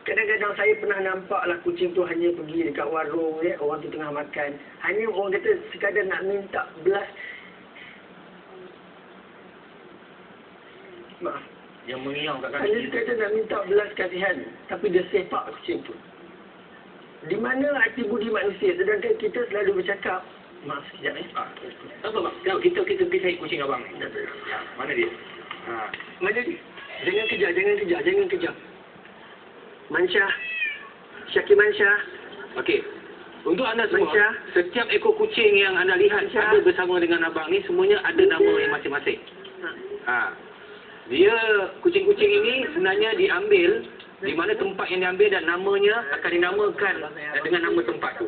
Kadang-kadang saya pernah nampak lah kucing tu hanya pergi dekat warung, orang tu tengah makan. Hanya orang kata sekadar nak minta belas. Maaf. Yang mengiang kat kaki. Hanya sekadar nak minta belas kasihan. Tapi dia sepak kucing tu. Di mana hati budi manusia? Sedangkan kita selalu bercakap. Maaf sekejap Tak apa bang. Kalau kita pergi cari kucing abang ni. Mana dia? Mana dia? Jangan kejar. Mansyah. Syakir Mansyah. Okey. Untuk anda semua, Mansyah. setiap ekor kucing yang anda lihat ada bersama dengan abang ni, semuanya ada nama yang masing-masing. Dia, kucing-kucing ini sebenarnya diambil di mana tempat yang diambil dan namanya akan dinamakan dengan nama tempat tu.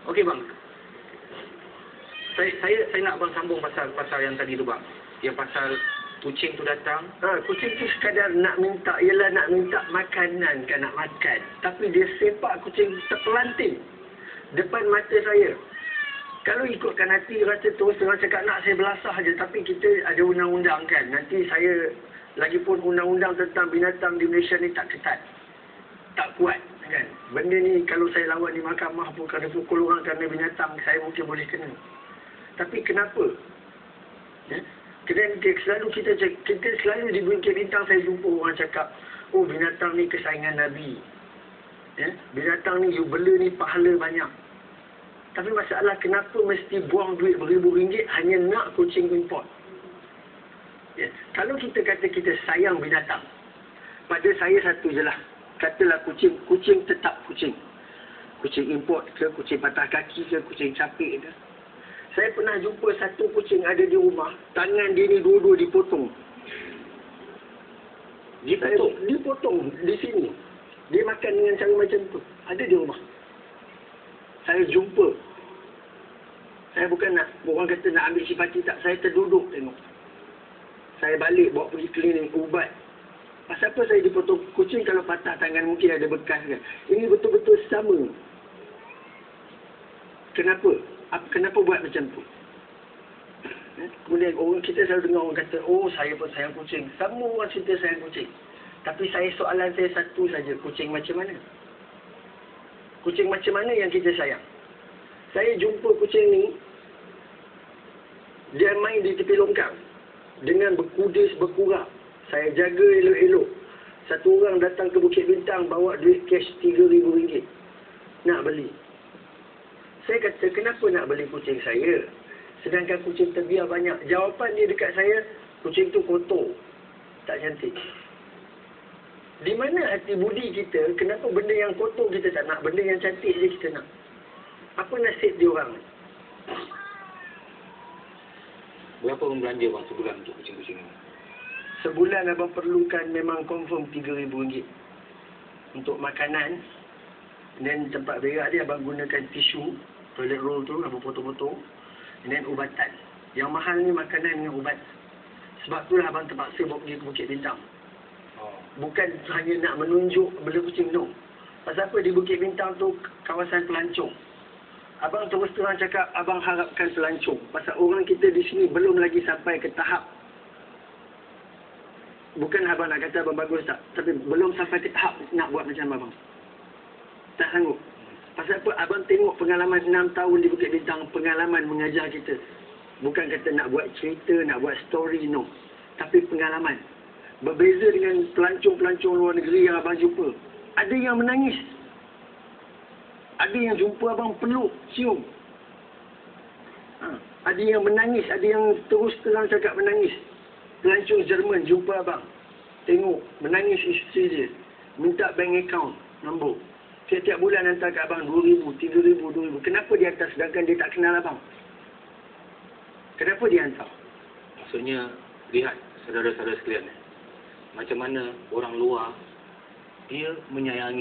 Okey bang. Saya nak abang sambung pasal yang tadi tu bang. Yang pasal kucing tu datang. Kucing tu sekadar nak minta, ialah nak minta makanan kan, nak makan. Tapi dia sepak kucing terpelanting depan mata saya. Kalau ikutkan hati, rasa terus terang cakap nak saya belasah je. Tapi kita ada undang-undang kan. Nanti saya, lagipun undang-undang tentang binatang di Malaysia ni tak ketat. Tak kuat kan. Benda ni kalau saya lawan di mahkamah pun, kalau pukul orang kerana binatang, saya mungkin boleh kena. Tapi kenapa? Selalu kita selalu di Bukit Bintang saya jumpa orang cakap, oh binatang ni kesayangan Nabi. Binatang ni, you bela ni pahala banyak. Tapi masalah kenapa mesti buang duit beribu ringgit hanya nak kucing import? Kalau kita kata kita sayang binatang, pada saya satu je lah. Katalah kucing tetap kucing. Kucing import ke, kucing patah kaki ke, kucing capik ke. Saya pernah jumpa satu kucing ada di rumah, tangan dia ni dua-dua dipotong. Dipotong di sini. Dia makan dengan cara macam tu. Ada di rumah. Saya jumpa. Saya bukan nak, orang kata nak ambil simpati tak. Saya terduduk tengok. Saya balik bawa pergi klinik ubat. Pasal apa saya dipotong? Kucing kalau patah tangan mungkin ada bekas kan. Ini betul-betul sama. Kenapa? Kenapa buat macam tu? Kemudian orang kita selalu dengar orang kata, oh saya pun sayang kucing. Semua orang cerita sayang kucing. Tapi soalan saya satu saja, kucing macam mana? Kucing macam mana yang kita sayang? Saya jumpa kucing ni, dia main di tepi longkang dengan berkudis, berkurak. Saya jaga elok-elok. Satu orang datang ke Bukit Bintang bawa duit cash RM3,000 nak beli. Saya kata, kenapa nak beli kucing saya? Sedangkan kucing terbiar banyak. Jawapan dia dekat saya, kucing tu kotor. Tak cantik. Di mana hati budi kita, kenapa benda yang kotor kita tak nak, benda yang cantik je kita nak? Apa nasib dia orang? Berapa orang belanja bang sebulan untuk kucing-kucing ni? Sebulan abang perlukan memang confirm RM3,000 untuk makanan. Dan tempat berak dia abang gunakan tisu, toilet roll tu, abang potong-potong. Dan ubatan. Yang mahal ni makanan dengan ubat. Sebab tu lah abang terpaksa bawa pergi ke Bukit Bintang. Bukan hanya nak menunjuk bela kucing, no. Pasal apa di Bukit Bintang tu kawasan pelancong. Abang terus terang cakap, abang harapkan pelancong. Pasal orang kita di sini belum lagi sampai ke tahap. Bukan abang nak kata abang bagus tak. Tapi belum sampai ke tahap nak buat macam abang. Tak sanggup. Pasal apa? Abang tengok pengalaman 6 tahun di Bukit Bintang, pengalaman mengajar kita. Bukan kata nak buat cerita, nak buat story, no. Tapi pengalaman. Berbeza dengan pelancong-pelancong luar negeri yang abang jumpa. Ada yang menangis. Ada yang jumpa abang peluk, cium. Ada yang menangis, ada yang terus terang cakap menangis. Pelancong Jerman jumpa abang. Tengok, menangis isteri dia. Minta bank account, nombor. Setiap bulan hantar kat abang RM2,000, RM3,000, RM2,000. Kenapa dia hantar sedangkan dia tak kenal abang? Kenapa dia hantar? Maksudnya, lihat saudara-saudara sekalian. Macam mana orang luar, dia menyayangi